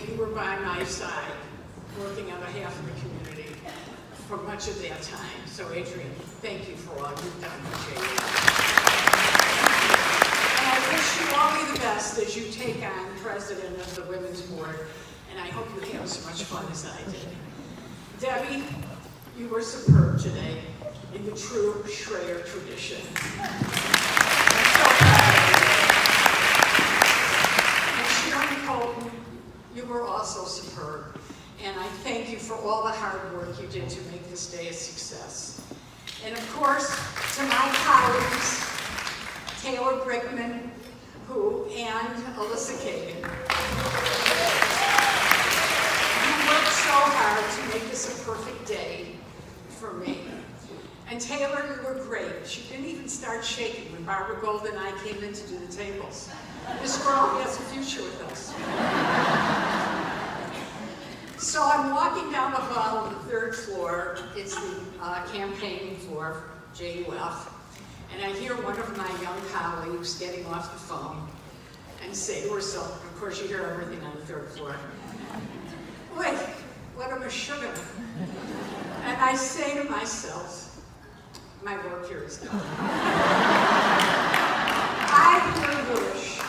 you were by my side, working on behalf of the community for much of that time. So Adrian, thank you for all you've done for JU. And I wish you all the best as you take on president of the Women's Board, and I hope you have as much fun as I did. Debbie, you were superb today in the true Schrader tradition. I'm so proud of you. And Sharon Colton, you were also superb. And I thank you for all the hard work you did to make this day a success. And of course, to my colleagues, Taylor Brickman, and Alyssa Kagan. You worked so hard to make this a perfect day for me. And Taylor, you were great. She didn't even start shaking when Barbara Gold and I came in to do the tables. This girl has a future with us. So I'm walking down the hall on the 3rd floor. It's the campaigning floor, JUF. And I hear one of my young colleagues getting off the phone and say to herself, of course you hear everything on the 3rd floor, "Wait, what am I sugar?" And I say to myself, my work here is done. I hear English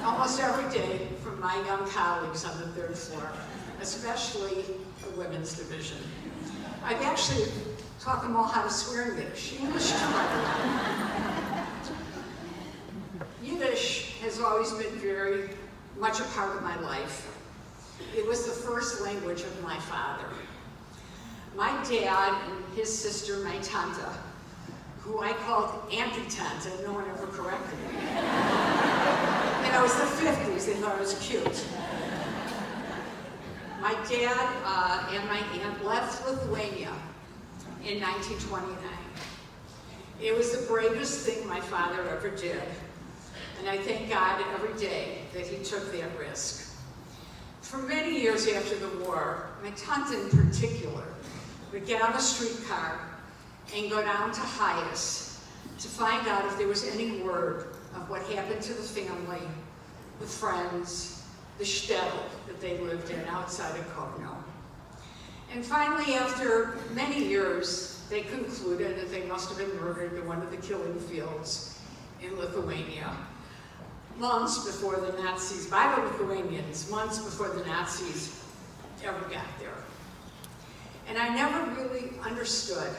almost every day from my young colleagues on the 3rd floor, especially the women's division. I've actually taught them all how to swear in Yiddish. English too, by the way. Yiddish has always been very much a part of my life. It was the first language of my father. My dad and his sister, my tante, who I called Auntie Tante, no one ever corrected me. You know, it was the 50s, they thought it was cute. My dad and my aunt left Lithuania in 1929. It was the bravest thing my father ever did, and I thank God every day that he took that risk. For many years after the war, my tante in particular would get on a streetcar and go down to Hyas to find out if there was any word of what happened to the family, the friends, the shtetl that they lived in outside of Kovno. And finally, after many years, they concluded that they must have been murdered in one of the killing fields in Lithuania, months before the Nazis, by the Lithuanians, months before the Nazis ever got there. And I never really understood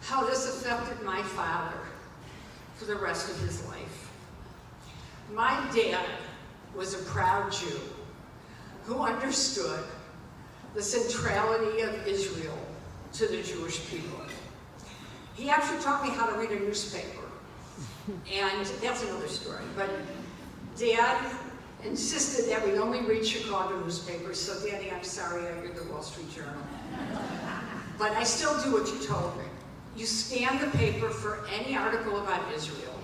how this affected my father for the rest of his life. My dad was a proud Jew who understood the centrality of Israel to the Jewish people. He actually taught me how to read a newspaper, and that's another story. But Dad insisted that we only read Chicago newspapers, so Daddy, I'm sorry I read the Wall Street Journal. But I still do what you told me. You scan the paper for any article about Israel,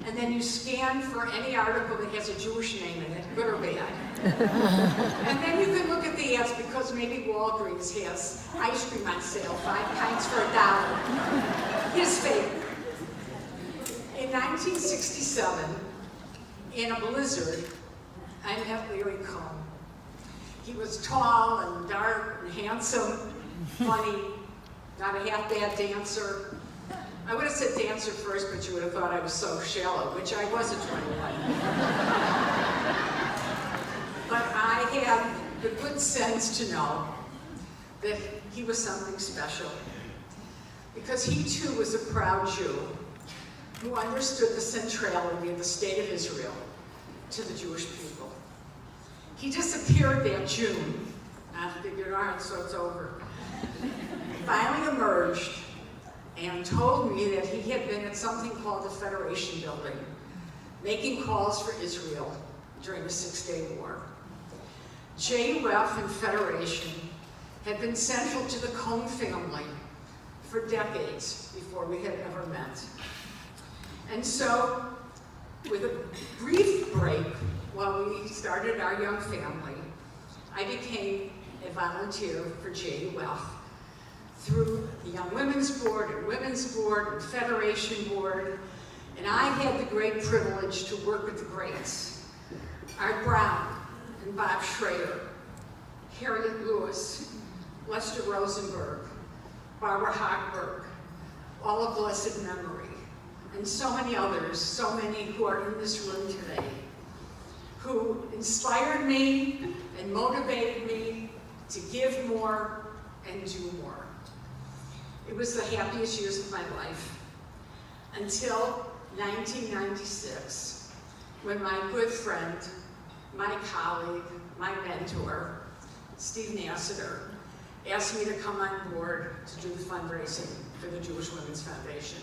and then you scan for any article that has a Jewish name in it, good or bad. And then you can look at the ads because maybe Walgreens has ice cream on sale, 5 pints for $1. His favorite. In 1967, in a blizzard, I met Larry Cohn. He was tall and dark and handsome, funny, not a half-bad dancer. I would have said dancer first, but you would have thought I was so shallow, which I was at 21. But I had the good sense to know that he was something special, because he too was a proud Jew who understood the centrality of the state of Israel to the Jewish people. He disappeared that June. I figured, all right, so it's over. Finally emerged and told me that he had been at something called the Federation Building, making calls for Israel during the 6-Day War. JUF and Federation had been central to the Cohn family for decades before we had ever met. And so, with a brief break while we started our young family, I became a volunteer for JUF through the Young Women's Board and Federation Board, and I had the great privilege to work with the greats, Art Brown and Bob Schrader Harriet Lewis, Lester Rosenberg, Barbara Hochberg, all of blessed memory, and so many others, so many who are in this room today, who inspired me and motivated me to give more and do more. It was the happiest years of my life, until 1996, when my good friend, my colleague, my mentor, Steve Nassiter, asked me to come on board to do the fundraising for the Jewish Women's Foundation.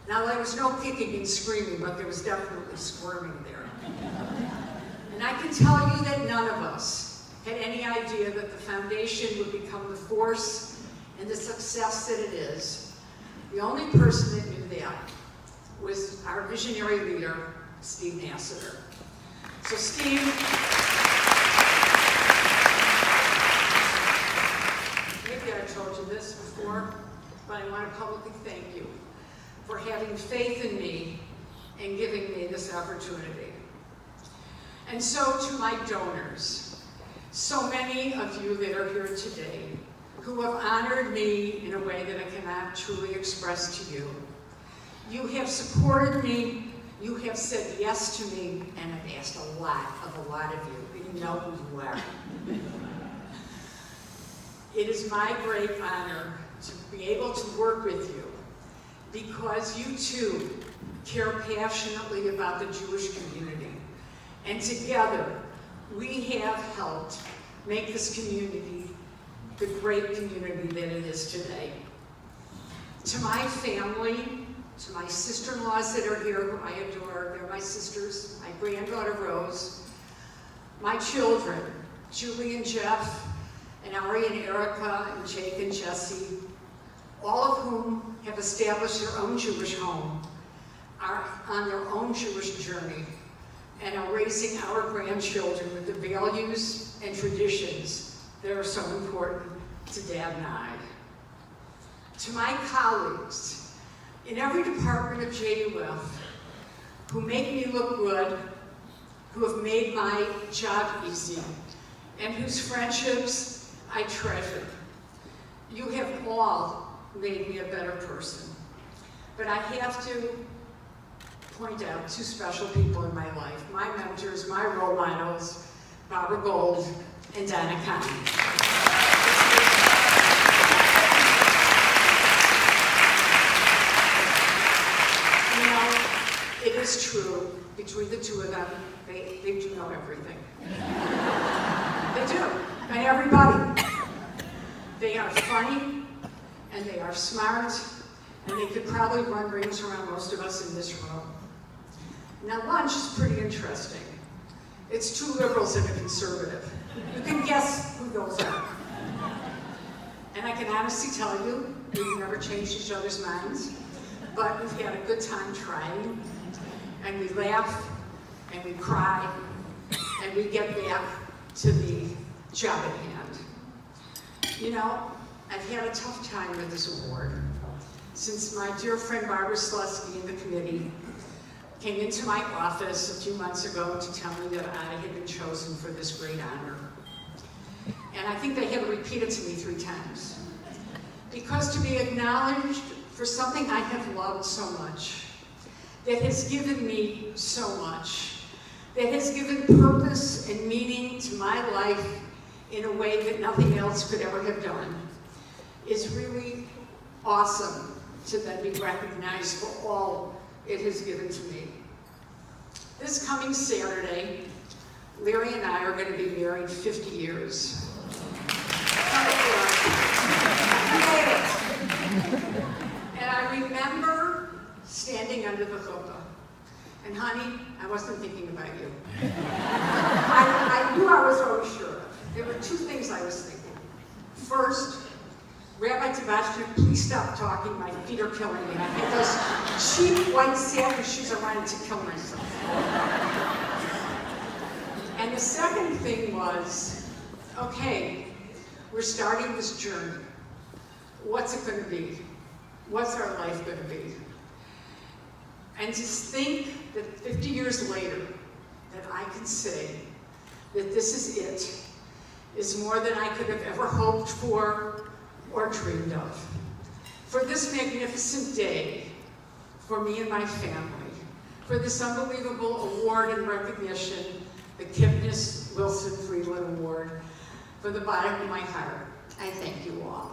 Now, there was no kicking and screaming, but there was definitely squirming there. And I can tell you that none of us had any idea that the foundation would become the force and the success that it is. The only person that knew that was our visionary leader, Steve Nassiter. So Steve, maybe I told you this before, but I want to publicly thank you for having faith in me and giving me this opportunity. And so to my donors, so many of you that are here today, who have honored me in a way that I cannot truly express to you. You have supported me, you have said yes to me, and I've asked a lot of you, and you know who you are. It is my great honor to be able to work with you because you too care passionately about the Jewish community. And together, we have helped make this community the great community that it is today. To my family, to my sister-in-laws that are here, who I adore, they're my sisters, my granddaughter Rose, my children, Julie and Jeff, and Ari and Erica, and Jake and Jesse, all of whom have established their own Jewish home, are on their own Jewish journey, and are raising our grandchildren with the values and traditions that are so important to Dad and I. To my colleagues in every department of JUF, who make me look good, who have made my job easy, and whose friendships I treasure. You have all made me a better person. But I have to point out two special people in my life, my mentors, my role models, Barbara Gold and Donna Connie. You know, it is true, between the two of them, they do know everything. They do, and everybody. They are funny, and they are smart, and they could probably run rings around most of us in this room. Now, lunch is pretty interesting. It's two liberals and a conservative. You can guess who those are. And I can honestly tell you, we've never changed each other's minds, but we've had a good time trying, and we laugh, and we cry, and we get back to the job at hand. You know, I've had a tough time with this award since my dear friend Barbara Slusky in the committee came into my office a few months ago to tell me that I had been chosen for this great honor. And I think they had to repeat it to me 3 times. Because to be acknowledged for something I have loved so much, that has given me so much, that has given purpose and meaning to my life in a way that nothing else could ever have done, is really awesome to then be recognized for all it has given to me. This coming Saturday, Larry and I are going to be married 50 years. And I remember standing under the chuppah. And honey, I wasn't thinking about you. I knew I was always sure of. There were 2 things I was thinking. First, Rabbi Tabashnik, please stop talking. My feet are killing me. I had those cheap white satin shoes. I wanted to kill myself. And the second thing was, okay, we're starting this journey. What's it going to be? What's our life going to be? And to think that 50 years later, that I can say that this is it, is more than I could have ever hoped for or dreamed of. For this magnificent day, for me and my family, for this unbelievable award and recognition, the Kipnis Wilson Freeland Award, for the bottom of my heart, I thank you all.